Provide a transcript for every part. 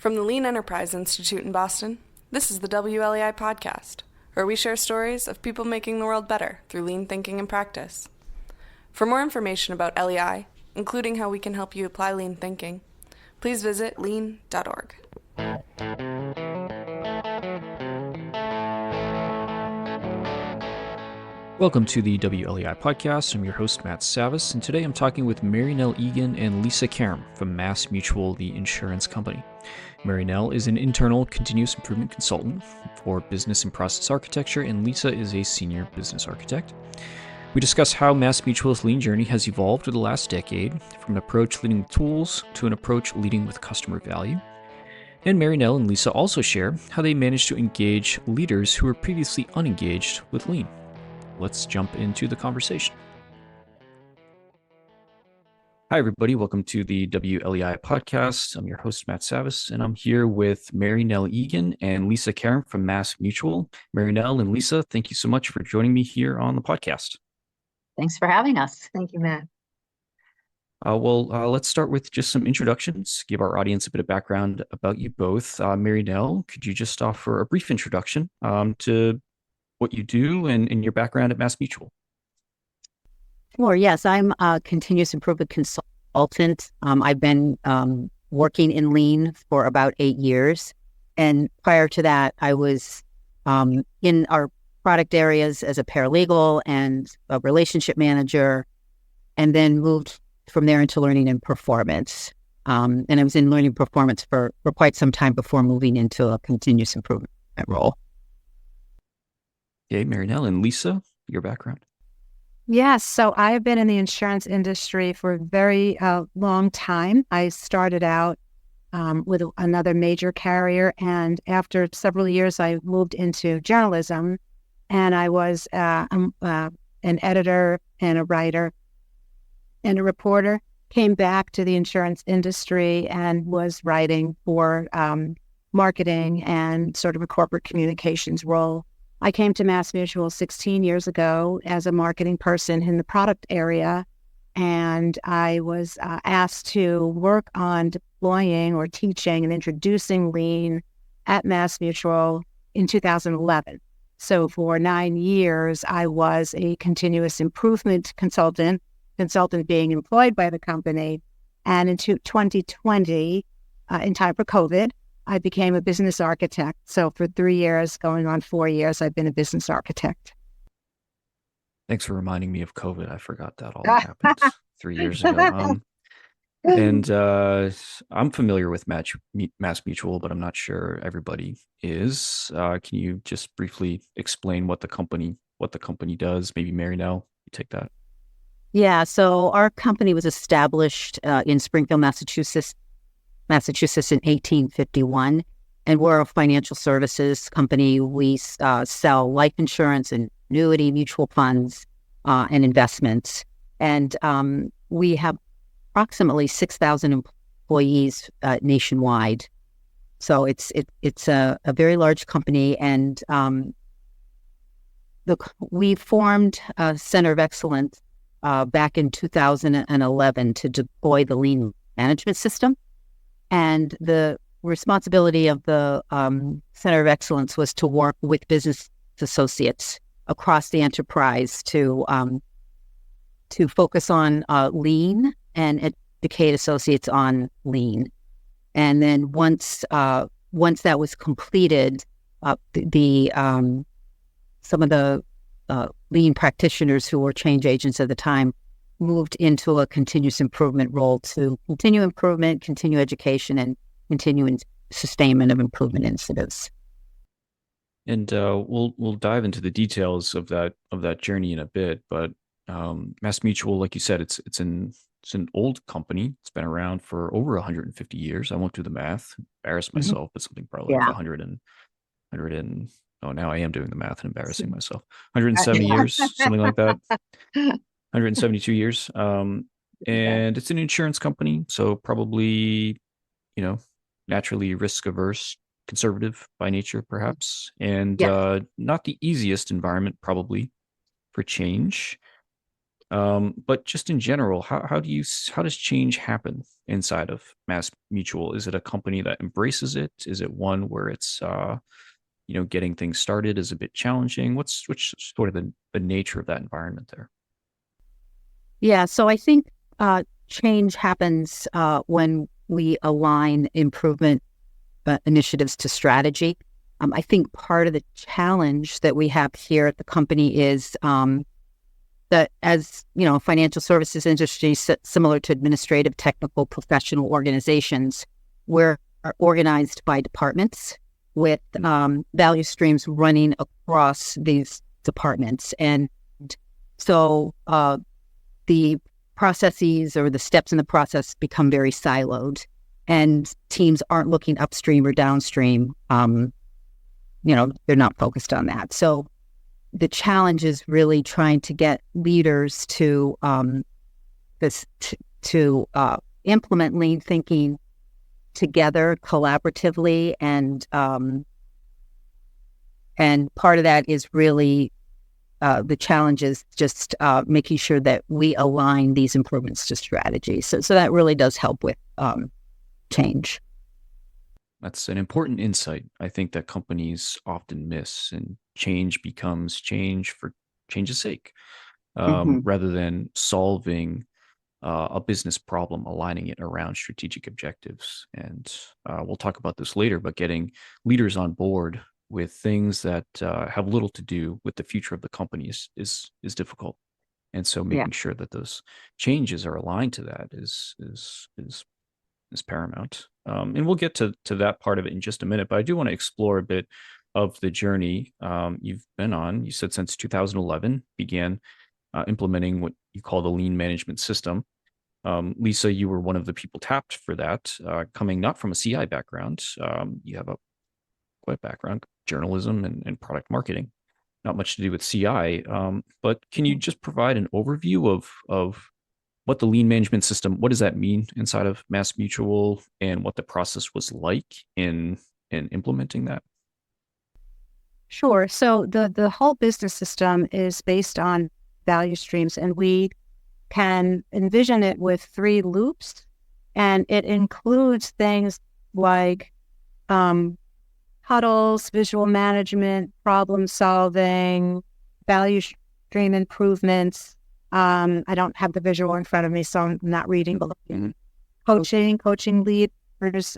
From the Lean Enterprise Institute in Boston, this is the WLEI podcast, where we share stories of people making the world better through lean thinking and practice. For more information about LEI, including how we can help you apply lean thinking, please visit lean.org. Welcome to the WLEI podcast. I'm your host, Matt Savas, and today I'm talking with Nell Egan and Lisa Karam from MassMutual, the insurance company. Nell is an internal continuous improvement consultant for business and process architecture, and Lisa is a senior business architect. We discuss how MassMutual's lean journey has evolved over the last decade, from an approach leading with tools to an approach leading with customer value. And Nell and Lisa also share how they managed to engage leaders who were previously unengaged with lean. Let's jump into the conversation. Hi, everybody. Welcome to the WLEI podcast. I'm your host, Matt Savas, and I'm here with Nell Egan and Lisa Karam from MassMutual. Nell and Lisa, thank you so much for joining me here on the podcast. Thanks for having us. Thank you, Matt. Let's start with just some introductions, give our audience a bit of background about you both. Nell, could you just offer a brief introduction to what you do and your background at MassMutual? Sure. Yes, I'm a continuous improvement consultant. I've been working in lean for about 8 years. And prior to that, I was in our product areas as a paralegal and a relationship manager, and then moved from there into learning and performance. And I was in learning performance for quite some time before moving into a continuous improvement role. Okay, Nell and Lisa, your background. Yes, so I have been in the insurance industry for a very long time. I started out with another major carrier, and after several years, I moved into journalism, and I was an editor and a writer and a reporter. Came back to the insurance industry and was writing for marketing and sort of a corporate communications role. I came to MassMutual 16 years ago as a marketing person in the product area, and I was asked to work on deploying or teaching and introducing lean at MassMutual in 2011. So for 9 years, I was a continuous improvement consultant being employed by the company. And in 2020, in time for COVID, I became a business architect. So for 3 years, going on 4 years, I've been a business architect. Thanks for reminding me of COVID. I forgot that all happened 3 years ago. And I'm familiar with MassMutual, but I'm not sure everybody is. Can you just briefly explain what the company does? Maybe Nell, you take that. Yeah, so our company was established in Springfield, Massachusetts in 1851, and we're a financial services company. We sell life insurance and annuity, mutual funds, and investments. And we have approximately 6,000 employees nationwide. So it's a very large company, and we formed a Center of Excellence back in 2011 to deploy the lean management system. And the responsibility of the Center of Excellence was to work with business associates across the enterprise to focus on lean and educate associates on lean. And then once that was completed, some of the lean practitioners who were change agents at the time moved into a continuous improvement role to continue improvement, continue education, and continue sustainment of improvement initiatives. And we'll dive into the details of that journey in a bit. But MassMutual, like you said, it's an old company. It's been around for over 150 years. I won't do the math, embarrass myself, but something probably like 100 and oh, now I am doing the math and embarrassing myself. 170 years, something like that. 172 years. And it's an insurance company, so probably, naturally risk averse, conservative by nature, perhaps, and not the easiest environment probably for change. But just in general, how does change happen inside of MassMutual? Is it a company that embraces it? Is it one where it's getting things started is a bit challenging? What's sort of the nature of that environment there? Yeah, so I think change happens when we align improvement initiatives to strategy. I think part of the challenge that we have here at the company is that, as you know, financial services industry, similar to administrative, technical, professional organizations, we're organized by departments with value streams running across these departments. And so the processes or the steps in the process become very siloed, and teams aren't looking upstream or downstream. They're not focused on that. So the challenge is really trying to get leaders to implement lean thinking together collaboratively, and part of that is really the challenge is just making sure that we align these improvements to strategy. So that really does help with change. That's an important insight, I think, that companies often miss, and change becomes change for change's sake, rather than solving a business problem, aligning it around strategic objectives. And we'll talk about this later, but getting leaders on board with things that have little to do with the future of the company is difficult. And so making sure that those changes are aligned to that is paramount. And we'll get to that part of it in just a minute, but I do want to explore a bit of the journey you've been on. You said since 2011 began implementing what you call the lean management system. Lisa, you were one of the people tapped for that, coming not from a CI background. You have a quite background, journalism and product marketing, not much to do with CI. But can you just provide an overview of what the lean management system, what does that mean inside of MassMutual, and what the process was like in implementing that? Sure. So the whole business system is based on value streams, and we can envision it with 3 loops, and it includes things like huddles, visual management, problem solving, value stream improvements. I don't have the visual in front of me, so I'm not reading, but coaching leaders,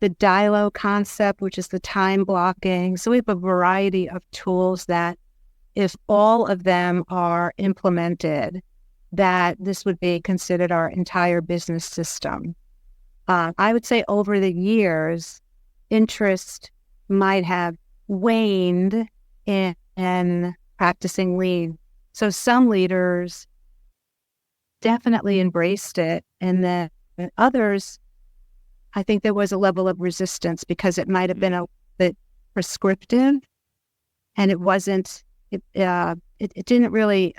the DILO concept, which is the time blocking. So we have a variety of tools that, if all of them are implemented, that this would be considered our entire business system. I would say over the years, interest might have waned in practicing lean. So some leaders definitely embraced it, and then others, I think there was a level of resistance because it might have been a bit prescriptive, and it wasn't. It didn't really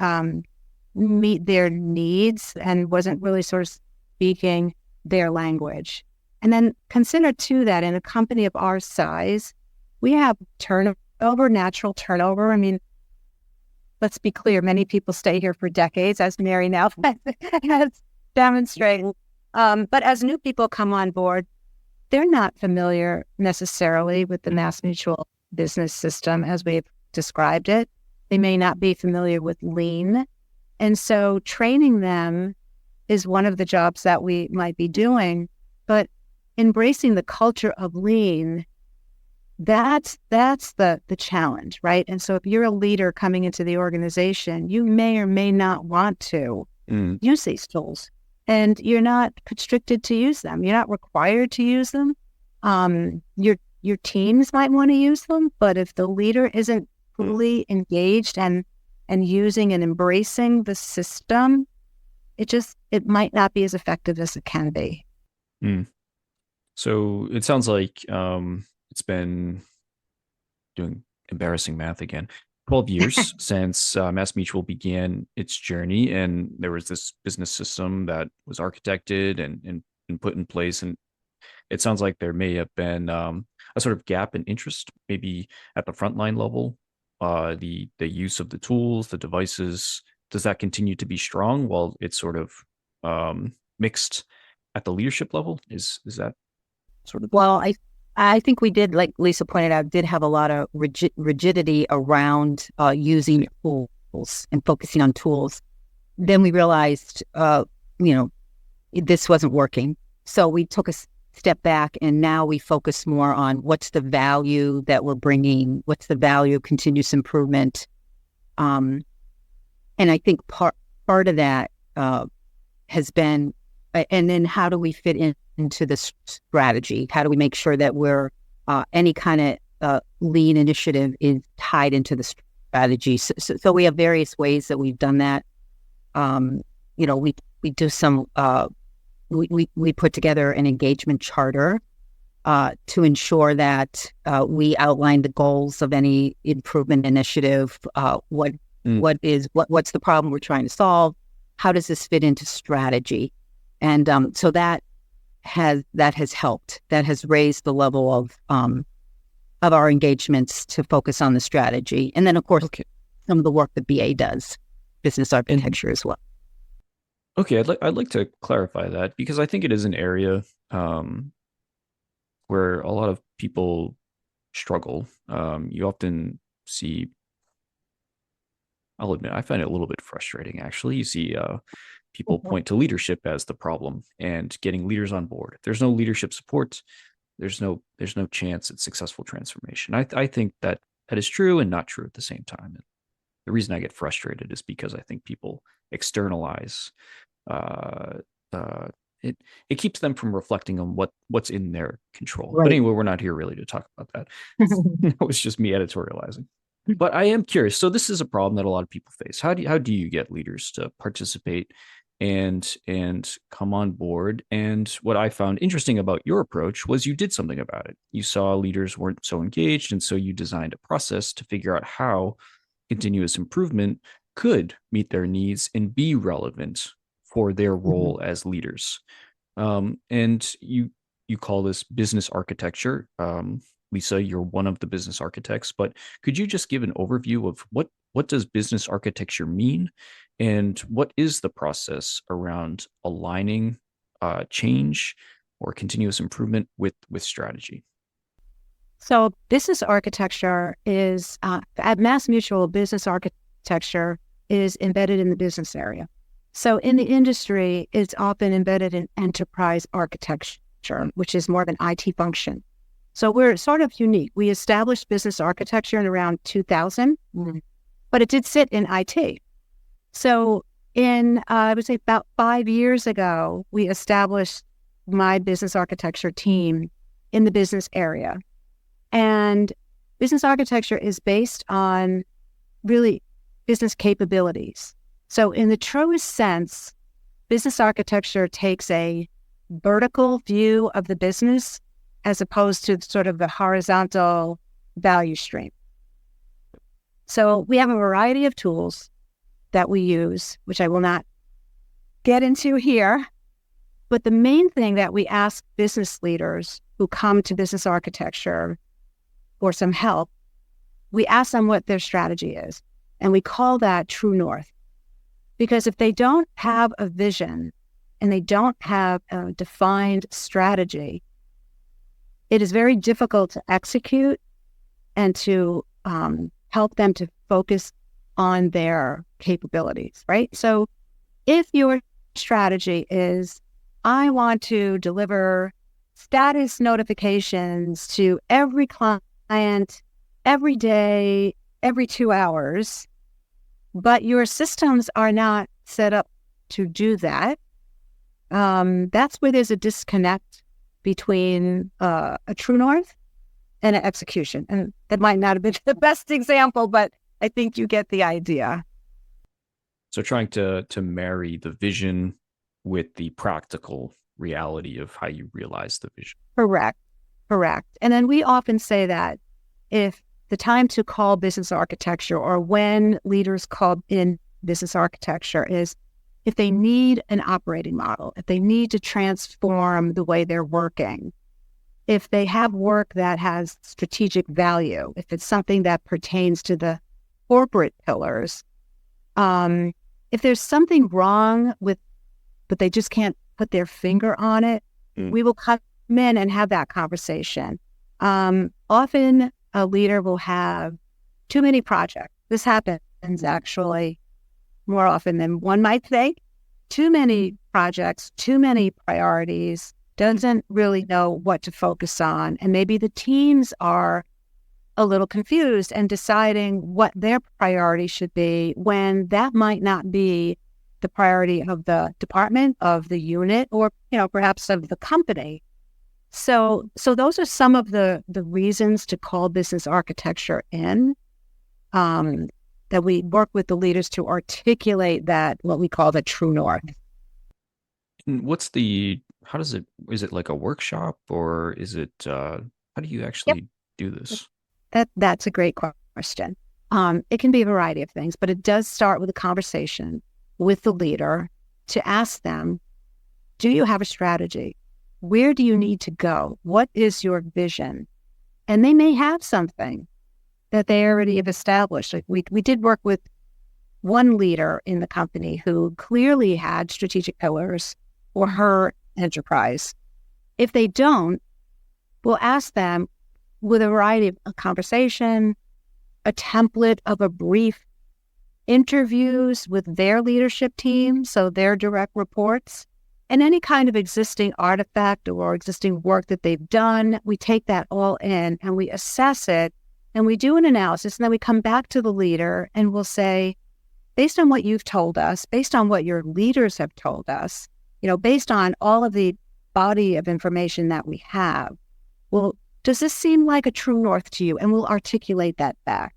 meet their needs, and wasn't really sort of speaking their language. And then consider too that in a company of our size, we have turnover, natural turnover. I mean, let's be clear, many people stay here for decades, as Mary Nell has demonstrated. But as new people come on board, they're not familiar necessarily with the MassMutual business system as we've described it. They may not be familiar with lean. And so training them is one of the jobs that we might be doing. But embracing the culture of lean, that's the challenge, right? And so if you're a leader coming into the organization, you may or may not want to use these tools, and you're not constricted to use them. You're not required to use them. Your teams might want to use them, but if the leader isn't fully engaged and using and embracing the system, it might not be as effective as it can be. So it sounds like it's been, doing embarrassing math again, 12 years since MassMutual began its journey, and there was this business system that was architected and put in place. And it sounds like there may have been a sort of gap in interest, maybe at the frontline level, the use of the tools, the devices does that continue to be strong while it's sort of mixed at the leadership level? Is that sort of? Well, I think we did, like Lisa pointed out, did have a lot of rigidity around using tools and focusing on tools. Then we realized, this wasn't working. So we took a step back, and now we focus more on what's the value that we're bringing, what's the value of continuous improvement. And I think part of that has been, and then how do we fit into the strategy? How do we make sure that we're any kind of lean initiative is tied into the strategy? So we have various ways that we've done that. We do some. We put together an engagement charter to ensure that we outline the goals of any improvement initiative. What's the problem we're trying to solve? How does this fit into strategy? And so that has helped. That has raised the level of our engagements to focus on the strategy. And then, of course, some of the work that BA does, business architecture as well. Okay, I'd like to clarify that, because I think it is an area where a lot of people struggle. You often see, I'll admit, I find it a little bit frustrating, actually. You see people point to leadership as the problem and getting leaders on board. If there's no leadership support, there's no chance at successful transformation. I think that is true and not true at the same time. And the reason I get frustrated is because I think people externalize. It keeps them from reflecting on what's in their control. Right. But anyway, we're not here really to talk about that. That was just me editorializing. But I am curious. So this is a problem that a lot of people face. How do you get leaders to participate and come on board? And what I found interesting about your approach was you did something about it. You saw leaders weren't so engaged, and so you designed a process to figure out how continuous improvement could meet their needs and be relevant for their role as leaders. And you call this business architecture. Lisa, you're one of the business architects, but could you just give an overview of what does business architecture mean, and what is the process around aligning change or continuous improvement with strategy? So business architecture is, at MassMutual, business architecture is embedded in the business area. So in the industry, it's often embedded in enterprise architecture, which is more of an IT function. So we're sort of unique. We established business architecture in around 2000, but it did sit in IT. So I would say about 5 years ago, we established my business architecture team in the business area. And business architecture is based on really business capabilities. So in the truest sense, business architecture takes a vertical view of the business as opposed to sort of the horizontal value stream. So we have a variety of tools that we use, which I will not get into here. But the main thing that we ask business leaders who come to business architecture for some help, we ask them what their strategy is. And we call that true north. Because if they don't have a vision and they don't have a defined strategy, it is very difficult to execute and to help them to focus on their capabilities, right? So if your strategy is, I want to deliver status notifications to every client every day, every 2 hours, but your systems are not set up to do that, that's where there's a disconnect between a true north and an execution. And that might not have been the best example, but I think you get the idea. So trying to marry the vision with the practical reality of how you realize the vision. Correct. And then we often say that if the time to call business architecture, or when leaders call in business architecture, is if they need an operating model, if they need to transform the way they're working, if they have work that has strategic value, if it's something that pertains to the corporate pillars, if there's something wrong with, but they just can't put their finger on it, we will come in and have that conversation. Often a leader will have too many projects. This happens actually more often than one might think. Too many projects, too many priorities, doesn't really know what to focus on. And maybe the teams are a little confused and deciding what their priority should be when that might not be the priority of the department, of the unit, or, perhaps of the company. So those are some of the reasons to call business architecture in, that we work with the leaders to articulate that, what we call the true north. And is it like a workshop, or is it, how do you actually do this? That's a great question. It can be a variety of things, but it does start with a conversation with the leader to ask them, do you have a strategy? Where do you need to go? What is your vision? And they may have something that they already have established. Like we did work with one leader in the company who clearly had strategic pillars for her enterprise. If they don't, we'll ask them with a variety of a conversation, a template of a brief, interviews with their leadership team, so their direct reports, and any kind of existing artifact or existing work that they've done. We take that all in and we assess it, and we do an analysis, and then we come back to the leader and we'll say, based on what you've told us, based on what your leaders have told us, based on all of the body of information that we have, well, does this seem like a true north to you? And we'll articulate that back.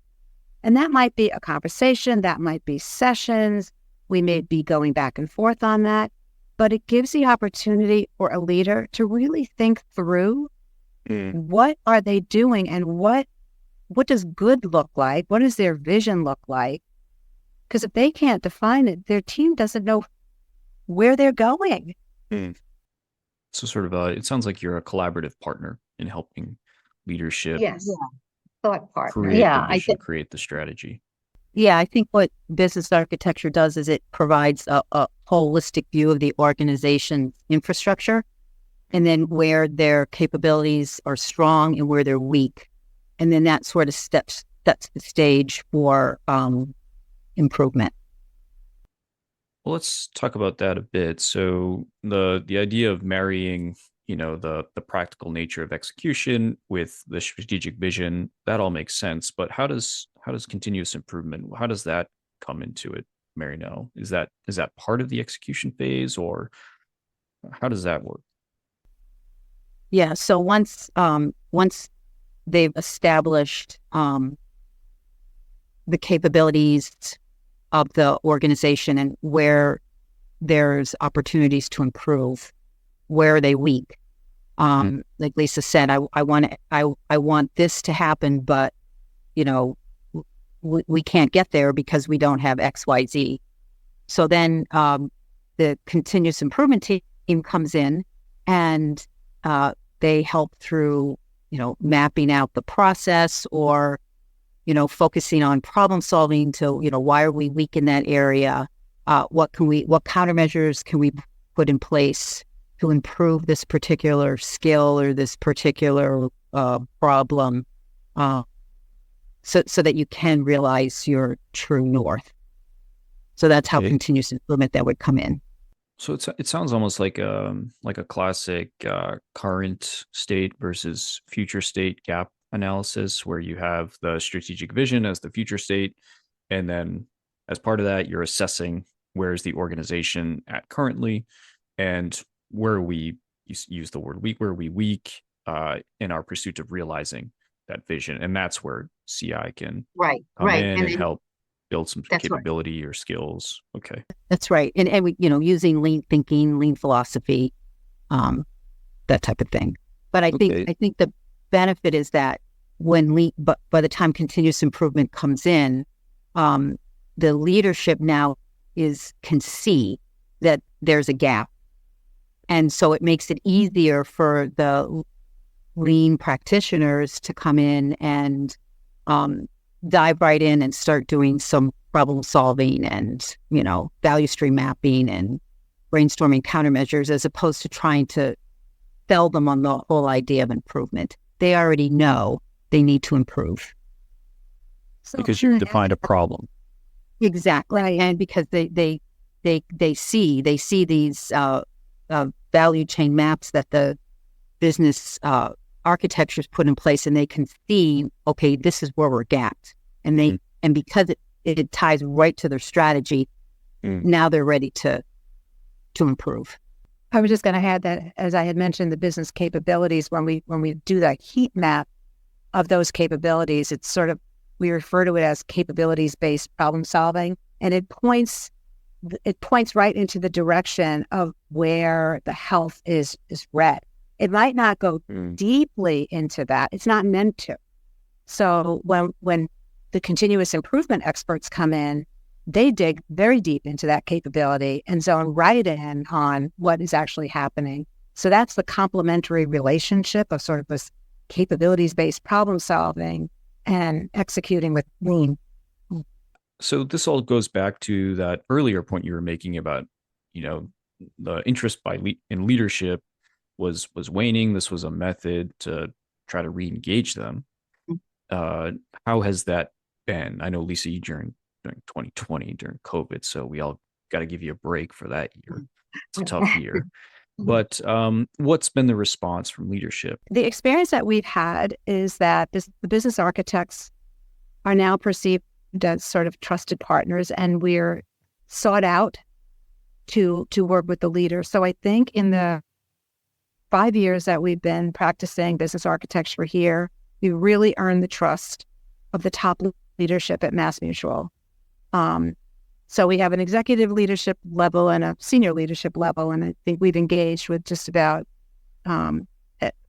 And that might be a conversation, that might be sessions, we may be going back and forth on that, but it gives the opportunity for a leader to really think through what are they doing and what does good look like? What does their vision look like? Because if they can't define it, their team doesn't know where they're going. So sort of it sounds like you're a collaborative partner in helping leadership Thought partner. create the vision, create the strategy. Yeah, I think what business architecture does is it provides a holistic view of the organization's infrastructure, and then where their capabilities are strong and where they're weak. And then that sort of sets the stage for improvement. Well, let's talk about that a bit. So the idea of marrying, the practical nature of execution with the strategic vision, that all makes sense. But how does continuous improvement, how does that come into it, Mary Nell? Is that part of the execution phase, or how does that work? Yeah. So once they've established the capabilities of the organization and where there's opportunities to improve, where are they weak? Like Lisa said, I want this to happen, but we can't get there because we don't have X, Y, Z. So then the continuous improvement team comes in and they help through mapping out the process, or focusing on problem solving to why are we weak in that area? What countermeasures can we put in place to improve this particular skill or this particular problem, so that you can realize your true north. So that's how continuous improvement that would come in. So it sounds almost like a classic current state versus future state gap analysis, where you have the strategic vision as the future state, and then as part of that, you're assessing where is the organization at currently, and where are we, use the word weak, where are we weak in our pursuit of realizing that vision, and that's where CI can come in and help build some capability or skills. Okay, that's right, and we using lean thinking, lean philosophy, that type of thing. But I think the benefit is that but by the time continuous improvement comes in, the leadership now can see that there's a gap. And so it makes it easier for the lean practitioners to come in and dive right in and start doing some problem solving and, value stream mapping and brainstorming countermeasures, as opposed to trying to sell them on the whole idea of improvement. They already know they need to improve. Because you've defined a problem. Exactly. And because they see these value chain maps that the business architectures put in place, and they can see, okay, this is where we're gapped. And and because it ties right to their strategy, now they're ready to improve. I was just going to add that, as I had mentioned, the business capabilities, when we do that heat map of those capabilities, it's sort of, we refer to it as capabilities-based problem solving, and it points right into the direction of where the health is red. It might not go deeply into that. It's not meant to. So when the continuous improvement experts come in, they dig very deep into that capability and zone right in on what is actually happening. So that's the complementary relationship of sort of this capabilities-based problem solving and executing with lean. So this all goes back to that earlier point you were making about, the interest in leadership was waning. This was a method to try to re-engage them. How has that been? I know, Lisa, you during 2020, during COVID, so we all got to give you a break for that year. It's a tough year. But what's been the response from leadership? The experience that we've had is that the business architects are now perceived as sort of trusted partners, and we're sought out to work with the leaders. So I think in the 5 years that we've been practicing business architecture here, we really earned the trust of the top leadership at MassMutual. So we have an executive leadership level and a senior leadership level, and I think we've engaged with just about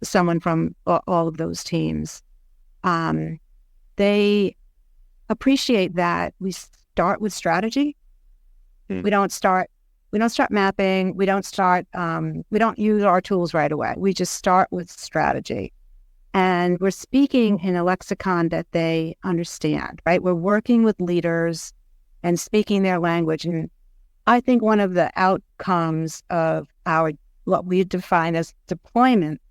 someone from all of those teams. They appreciate that we start with strategy. We don't start mapping. We don't use our tools right away. We just start with strategy. And we're speaking in a lexicon that they understand, right? We're working with leaders and speaking their language. And I think one of the outcomes of what we define as deployment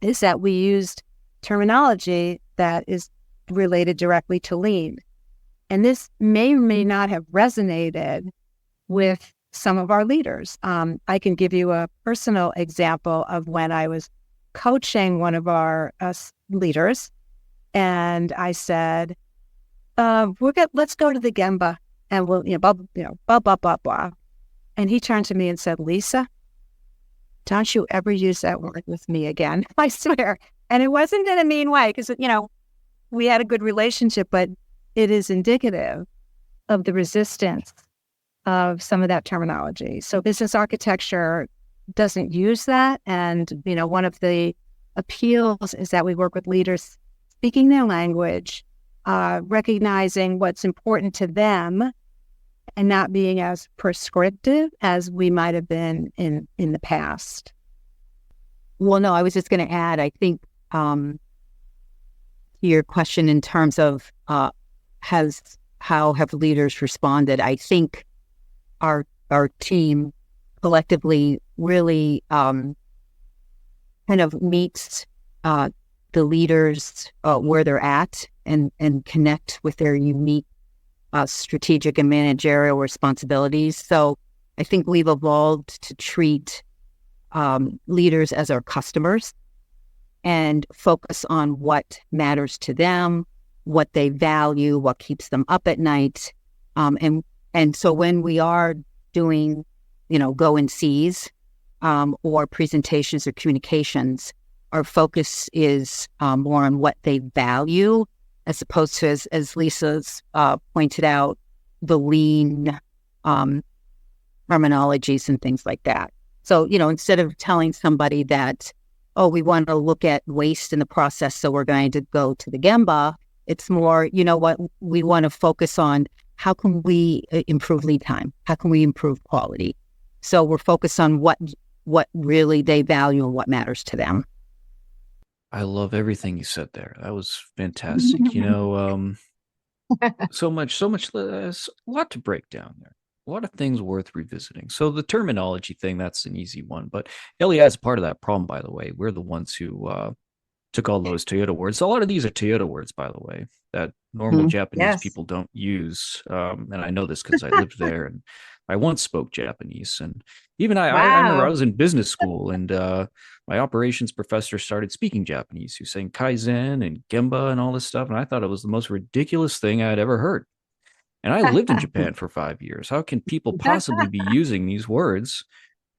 is that we used terminology that is related directly to lean. And this may or may not have resonated with some of our leaders. I can give you a personal example of when I was coaching one of our leaders, and I said, let's go to the Gemba, and we'll, blah, blah, blah, blah. And he turned to me and said, Lisa, don't you ever use that word with me again. I swear. And it wasn't in a mean way, because, we had a good relationship, but it is indicative of the resistance of some of that terminology. So business architecture doesn't use that. And, one of the appeals is that we work with leaders speaking their language, recognizing what's important to them, and not being as prescriptive as we might have been in the past. Well, no, I was just going to add, I think your question in terms of how have leaders responded, I think our team collectively really kind of meets the leaders where they're at and connect with their unique strategic and managerial responsibilities. So I think we've evolved to treat leaders as our customers and focus on what matters to them, what they value, what keeps them up at night. And so when we are doing, go and sees or presentations or communications, our focus is more on what they value, as opposed to, as Lisa's pointed out, the lean terminologies and things like that. So, instead of telling somebody that, we want to look at waste in the process, so we're going to go to the Gemba, it's more, what we want to focus on, how can we improve lead time? How can we improve quality? So we're focused on what really they value and what matters to them. I love everything you said there. That was fantastic. So much, less, a lot to break down there. A lot of things worth revisiting. So the terminology thing, that's an easy one. But LEI is part of that problem, by the way. We're the ones who took all those Toyota words. A lot of these are Toyota words, by the way, that normal Japanese Yes. people don't use. And I know this because I lived there and I once spoke Japanese. And even I remember I Wow. was in business school and my operations professor started speaking Japanese, who's saying Kaizen and Gemba and all this stuff. And I thought it was the most ridiculous thing I had ever heard. And I lived in Japan for 5 years. How can people possibly be using these words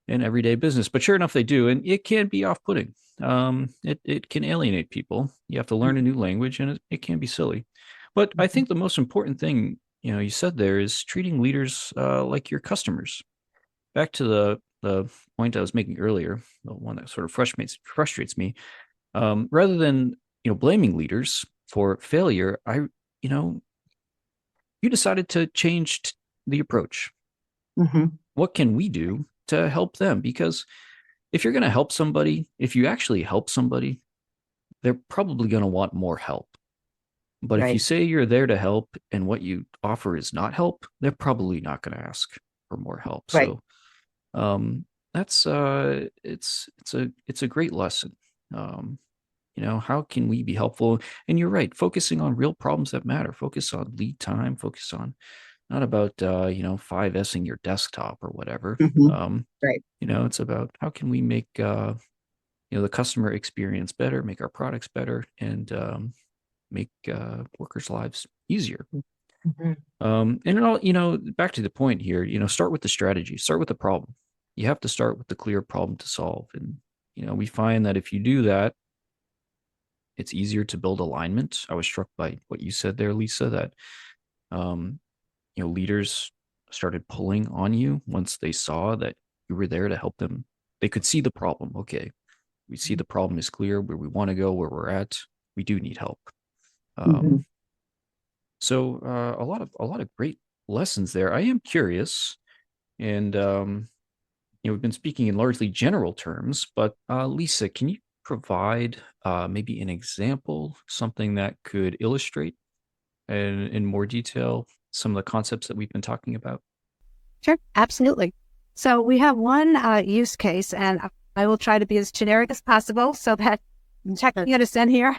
in everyday business? But sure enough, they do. And it can be off putting. It can alienate people. You have to learn a new language and it can be silly. But I think the most important thing, you said there is treating leaders like your customers. Back to the point I was making earlier, the one that sort of frustrates me. Rather than blaming leaders for failure, you decided to change the approach. Mm-hmm. What can we do to help them? Because if you're going to help somebody, if you actually help somebody, they're probably going to want more help. But if you Right. say you're there to help and what you offer is not help, they're probably not going to ask for more help. Right. So that's it's a great lesson. How can we be helpful? And you're right, focusing on real problems that matter. Focus on lead time. Focus on not about 5Sing your desktop or whatever. Mm-hmm. Right. It's about how can we make the customer experience better, make our products better, and make workers' lives easier. Mm-hmm. And it all, back to the point here, start with the strategy, start with the problem. You have to start with the clear problem to solve. And, we find that if you do that, it's easier to build alignment. I was struck by what you said there, Lisa, that, leaders started pulling on you once they saw that you were there to help them. They could see the problem. Okay, we see the problem is clear, where we want to go, where we're at. We do need help. Mm-hmm. So a lot of great lessons there. I am curious, and we've been speaking in largely general terms, but Lisa, can you provide maybe an example, something that could illustrate in more detail some of the concepts that we've been talking about? Sure, absolutely. So we have one use case, and I will try to be as generic as possible so that you understand here.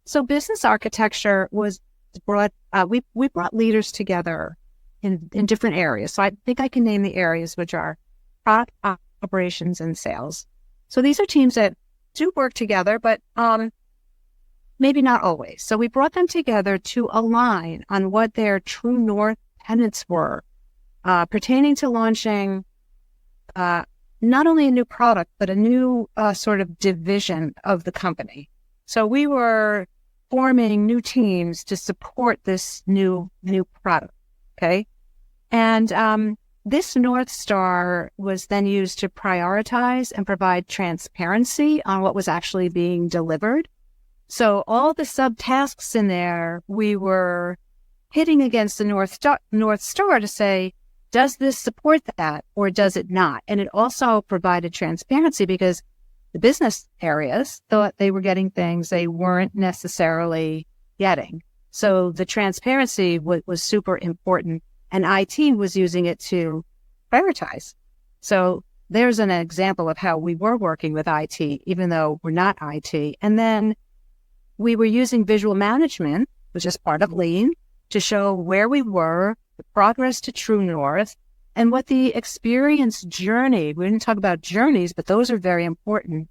So business architecture was brought, we brought leaders together in different areas. So I think I can name the areas, which are product operations and sales. So these are teams that do work together, but maybe not always. So we brought them together to align on what their true north tenets were, pertaining to launching not only a new product, but a new sort of division of the company. So we were forming new teams to support this new product, okay? And this North Star was then used to prioritize and provide transparency on what was actually being delivered. So all the subtasks in there, we were hitting against the North Star to say, does this support that or does it not? And it also provided transparency because the business areas thought they were getting things they weren't necessarily getting. So the transparency was super important, and IT was using it to prioritize. So there's an example of how we were working with IT, even though we're not IT. And then we were using visual management, which is part of Lean, to show where we were, the progress to True North, and what the experience journey, we didn't talk about journeys, but those are very important.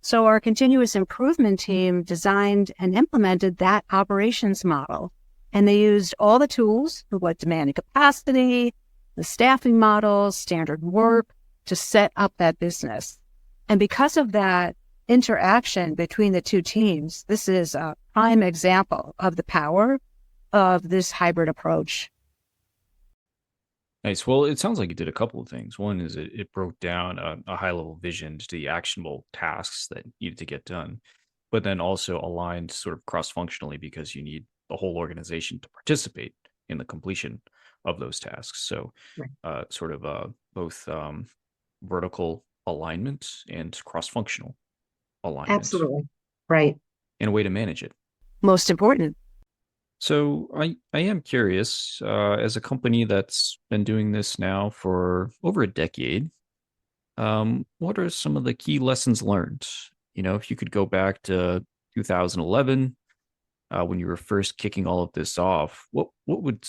So our continuous improvement team designed and implemented that operations model. And they used all the tools for what demanding capacity, the staffing models, standard work to set up that business. And because of that interaction between the two teams, this is a prime example of the power of this hybrid approach. Nice. Well, it sounds like it did a couple of things. One is it broke down a high level vision to the actionable tasks that needed to get done, but then also aligned sort of cross functionally because you need the whole organization to participate in the completion of those tasks. So, sort of both vertical alignment and cross functional alignment. Absolutely. Right. And a way to manage it. Most important. So I am curious, as a company that's been doing this now for over a decade, what are some of the key lessons learned? If you could go back to 2011, when you were first kicking all of this off, what would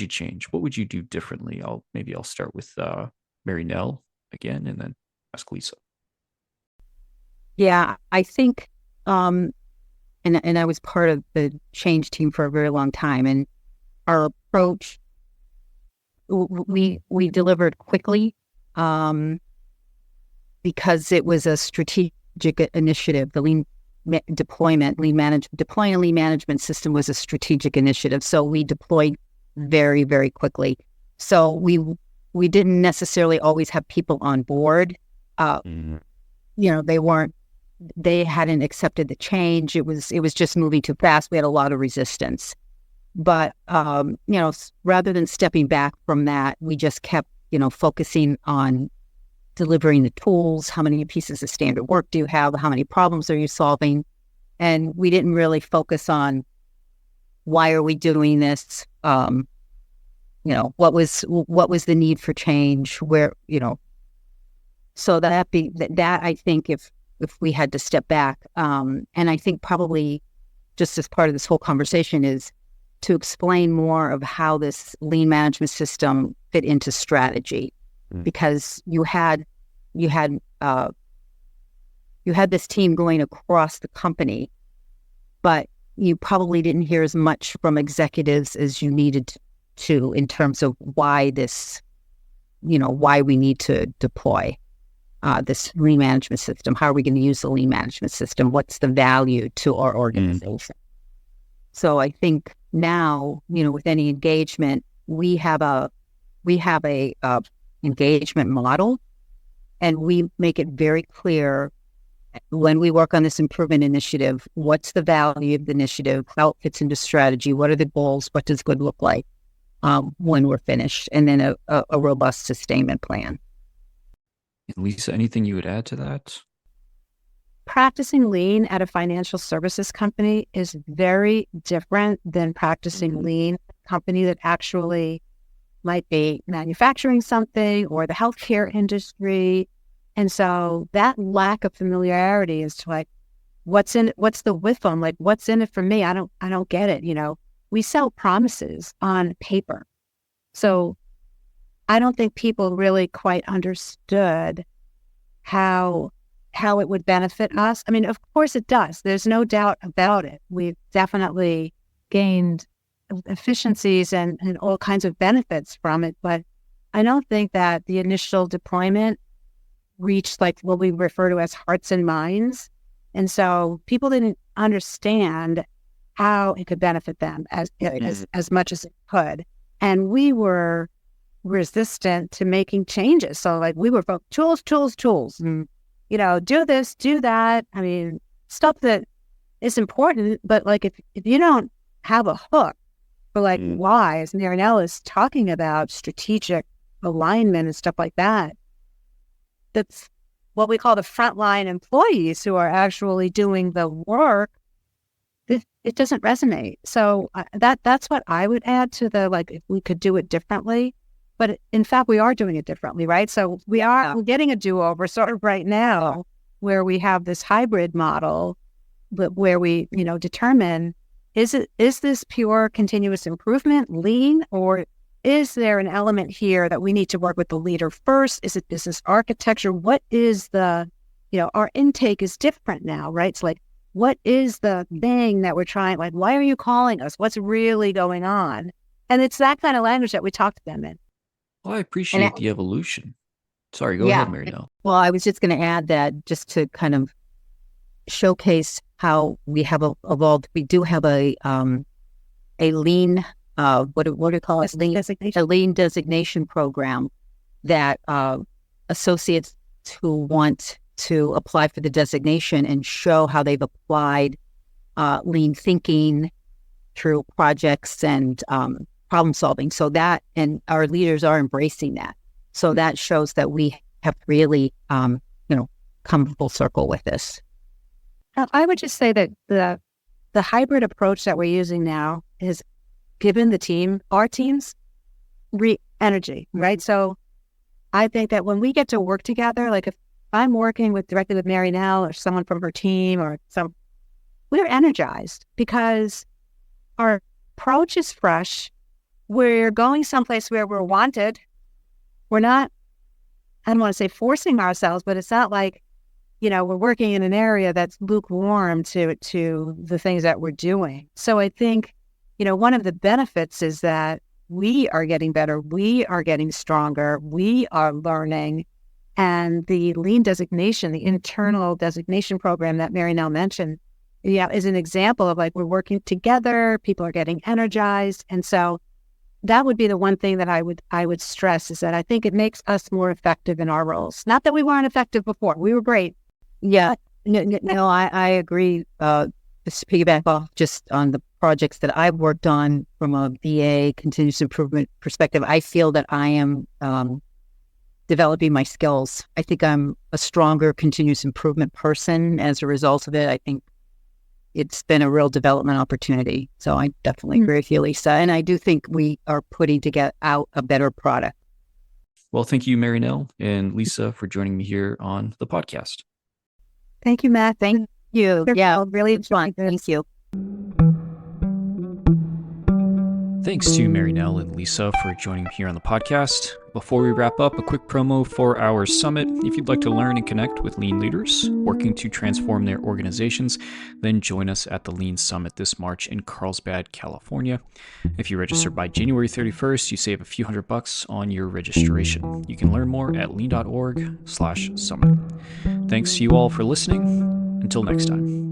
you change? What would you do differently? I'll start with Mary Nell again, and then ask Lisa. Yeah, I think, and I was part of the change team for a very long time, and our approach, we delivered quickly, because it was a strategic initiative. The deploying a lean management system was a strategic initiative. So we deployed very, very quickly. So we didn't necessarily always have people on board. They hadn't accepted the change. It was just moving too fast. We had a lot of resistance. But, rather than stepping back from that, we just kept, focusing on delivering the tools. How many pieces of standard work do you have? How many problems are you solving? And we didn't really focus on why are we doing this? What was the need for change? So that I think if we had to step back, and I think probably just as part of this whole conversation is to explain more of how this lean management system fit into strategy, because you had this team going across the company, but you probably didn't hear as much from executives as you needed to in terms of why we need to deploy this lean management system. How are we going to use the lean management system? What's the value to our organization? So I think now, with any engagement, we have a engagement model, and we make it very clear when we work on this improvement initiative, what's the value of the initiative, how it fits into strategy, what are the goals, what does good look like when we're finished, and then a robust sustainment plan. And Lisa, anything you would add to that? Practicing lean at a financial services company is very different than practicing lean at a company that actually might be manufacturing something or the healthcare industry. And so that lack of familiarity is to what's the WIFM? What's in it for me? I don't get it. We sell promises on paper. So I don't think people really quite understood how it would benefit us. I mean, of course it does. There's no doubt about it. We've definitely gained efficiencies and all kinds of benefits from it. But I don't think that the initial deployment reached what we refer to as hearts and minds. And so people didn't understand how it could benefit them as much as it could. And we were resistant to making changes. So we were tools, and, do this, do that. I mean, stuff that is important, but if you don't have a hook for why, as Nell is talking about strategic alignment and stuff like that, that's what we call the frontline employees who are actually doing the work. It doesn't resonate. So that's what I would add to if we could do it differently. But in fact, we are doing it differently, right? So we're getting a do-over sort of right now where we have this hybrid model, but where we, determine, is this pure continuous improvement, lean, or is there an element here that we need to work with the leader first? Is it business architecture? What is our intake is different now, right? It's what is the thing that we're trying, why are you calling us? What's really going on? And it's that kind of language that we talk to them in. Well, I appreciate the evolution. Sorry, go ahead, Mary Nell. Well, I was just going to add that just to kind of showcase how we have evolved. We do have a lean, what do you call it? A lean designation program that associates who want to apply for the designation and show how they've applied lean thinking through projects and problem solving. So that, and our leaders are embracing that. So that shows that we have really, come full circle with this. I would just say that the hybrid approach that we're using now is given our teams, energy, right? So I think that when we get to work together, like if I'm working directly with Mary Nell or someone from her team we're energized because our approach is fresh. We're going someplace where we're wanted. We're not, I don't want to say forcing ourselves, but it's not like, we're working in an area that's lukewarm to the things that we're doing. So I think, one of the benefits is that we are getting better. We are getting stronger. We are learning. And the lean designation, the internal designation program that Mary Nell mentioned, is an example of like we're working together, people are getting energized. And so that would be the one thing that I would stress is that I think it makes us more effective in our roles. Not that we weren't effective before. We were great. Yeah, no, I agree. Just to piggyback off just on the projects that I've worked on from a BA continuous improvement perspective, I feel that I am developing my skills. I think I'm a stronger continuous improvement person as a result of it. I think it's been a real development opportunity. So I definitely agree with you, Lisa. And I do think we are putting to get out a better product. Well, thank you, Mary Nell and Lisa, for joining me here on the podcast. Thank you, Matt. Thank you. Yeah, really fun. Thank you. Thanks to Mary Nell and Lisa for joining me here on the podcast. Before we wrap up, a quick promo for our summit. If you'd like to learn and connect with lean leaders working to transform their organizations, then join us at the Lean Summit this March in Carlsbad, California. If you register by January 31st, you save a few $100 on your registration. You can learn more at lean.org/summit. Thanks to you all for listening. Until next time.